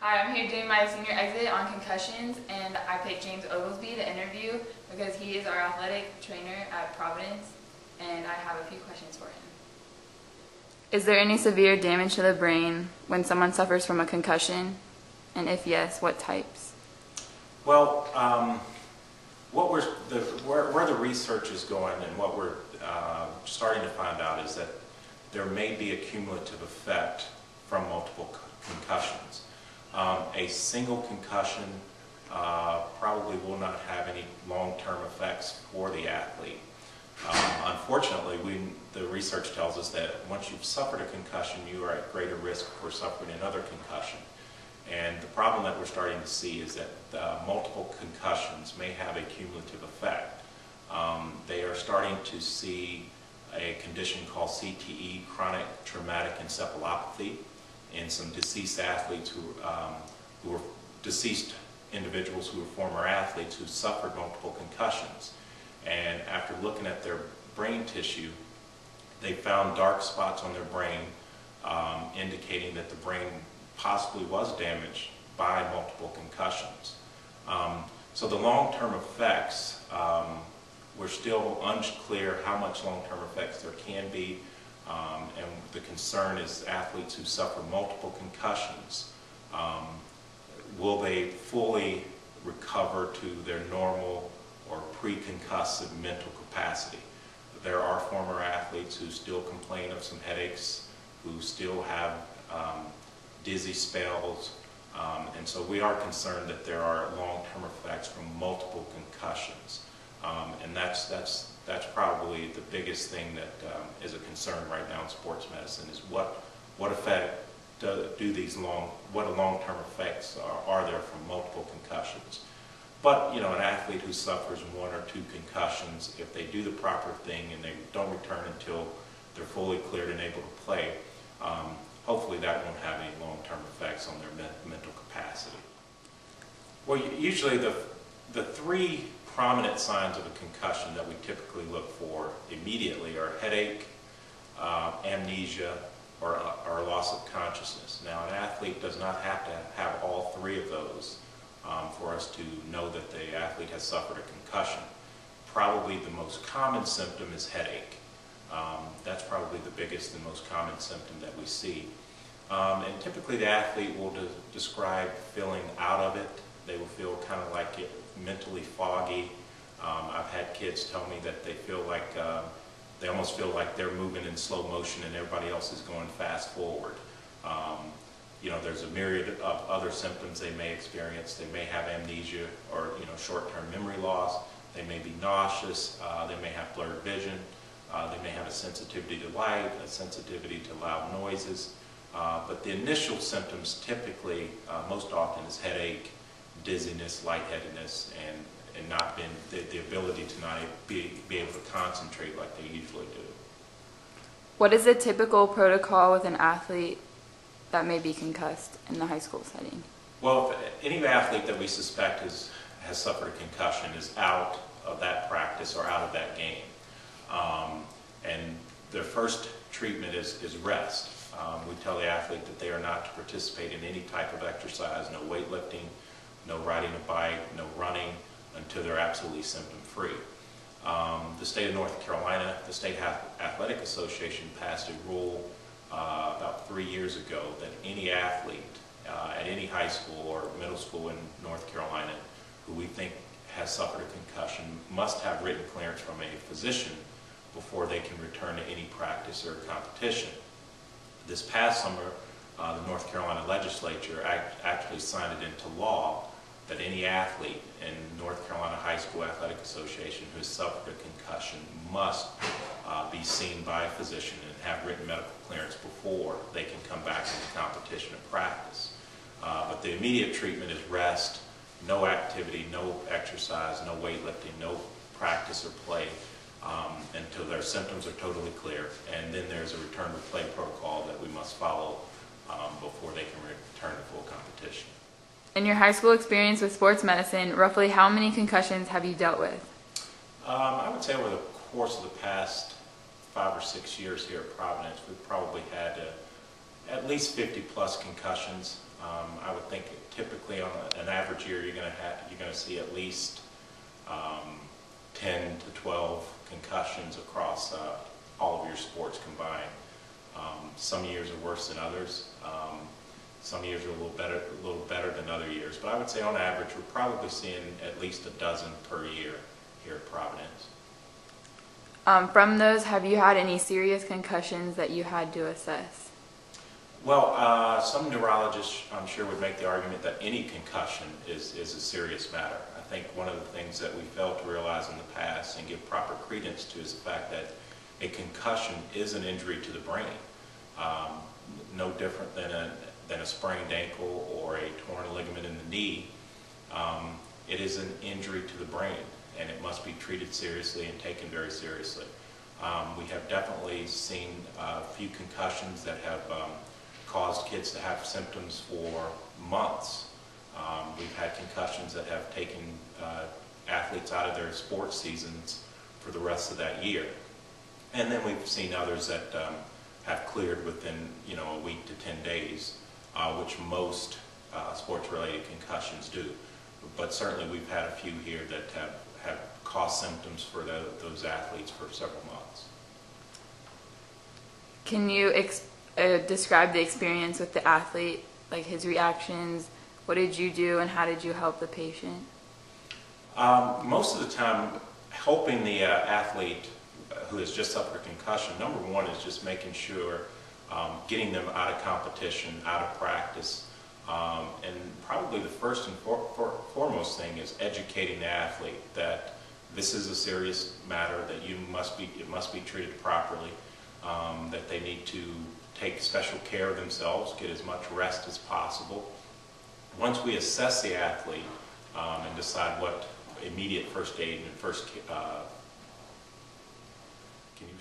Hi, I'm here doing my senior exit on concussions, and I picked James Oglesby to interview because he is our athletic trainer at Providence, and I have a few questions for him. Is there any severe damage to the brain when someone suffers from a concussion? And if yes, what types? Well, where the research is going and what we're starting to find out is that there may be a cumulative effect from multiple concussions. A single concussion probably will not have any long-term effects for the athlete. Unfortunately, the research tells us that once you've suffered a concussion, you are at greater risk for suffering another concussion. And the problem that we're starting to see is that multiple concussions may have a cumulative effect. They are starting to see a condition called CTE, chronic traumatic encephalopathy, in some deceased athletes who were deceased individuals who were former athletes who suffered multiple concussions. And after looking at their brain tissue, they found dark spots on their brain indicating that the brain possibly was damaged by multiple concussions. So the long-term effects, we're still unclear how much long-term effects there can be, and the concern is athletes who suffer multiple concussions, will they fully recover to their normal or pre-concussive mental capacity? There are former athletes who still complain of some headaches, who still have dizzy spells, and so we are concerned that there are long-term effects from multiple concussions, and that's probably the biggest thing that is a concern right now in sports medicine, is what effect what long-term effects are there from multiple concussions. But, you know, an athlete who suffers one or two concussions, if they do the proper thing and they don't return until they're fully cleared and able to play, hopefully that won't have any long-term effects on their mental capacity. Well, usually the three prominent signs of a concussion that we typically look for immediately are headache, amnesia, or loss of consciousness. Now, an athlete does not have to have all three of those for us to know that the athlete has suffered a concussion. Probably the most common symptom is headache. That's probably the biggest and most common symptom that we see. And typically the athlete will describe feeling out of it. They will feel kind of like mentally foggy. I've had kids tell me that they feel like they almost feel like they're moving in slow motion and everybody else is going fast forward. You know, there's a myriad of other symptoms they may experience. They may have amnesia or, you know, short-term memory loss. They may be nauseous. They may have blurred vision. They may have a sensitivity to light, a sensitivity to loud noises. But the initial symptoms typically, most often, is headache, dizziness, lightheadedness, and not being the ability to not be able to concentrate like they usually do. What is the typical protocol with an athlete that may be concussed in the high school setting? Well, if any athlete that we suspect has suffered a concussion is out of that practice or out of that game. And their first treatment is rest. We tell the athlete that they are not to participate in any type of exercise, no weightlifting, no riding a bike, no running, until they're absolutely symptom-free. The state of North Carolina, the State Athletic Association passed a rule about 3 years ago that any athlete at any high school or middle school in North Carolina who we think has suffered a concussion must have written clearance from a physician before they can return to any practice or competition. This past summer, the North Carolina legislature actually signed it into law that any athlete in North Carolina High School Athletic Association who has suffered a concussion must be seen by a physician and have written medical clearance before they can come back into competition and practice. But the immediate treatment is rest, no activity, no exercise, no weightlifting, no practice or play until their symptoms are totally clear. And then there's a return to play protocol that we must follow before they can return to full competition. In your high school experience with sports medicine, roughly how many concussions have you dealt with? I would say over the course of the past 5 or 6 years here at Providence, we've probably had at least 50 plus concussions. I would think typically on an average year you're going to see at least 10 to 12 concussions across all of your sports combined. Some years are worse than others. Some years are a little better than other years. But I would say on average we're probably seeing at least a dozen per year here at Providence. From those, have you had any serious concussions that you had to assess? Well, some neurologists, I'm sure, would make the argument that any concussion is a serious matter. I think one of the things that we failed to realize in the past and give proper credence to is the fact that a concussion is an injury to the brain, no different than a sprained ankle or a torn ligament in the knee. It is an injury to the brain, and it must be treated seriously and taken very seriously. We have definitely seen a few concussions that have caused kids to have symptoms for months. We've had concussions that have taken athletes out of their sports seasons for the rest of that year. And then we've seen others that have cleared within a week to 10 days, which most sports-related concussions do. But certainly we've had a few here that have caused symptoms for those athletes for several months. Can you describe the experience with the athlete, like his reactions? What did you do and how did you help the patient? Most of the time, helping the athlete who has just suffered a concussion, number one is just making sure getting them out of competition, out of practice, and probably the first and foremost thing is educating the athlete that this is a serious matter, that it must be treated properly, that they need to take special care of themselves, get as much rest as possible. Once we assess the athlete and decide what immediate first aid and can you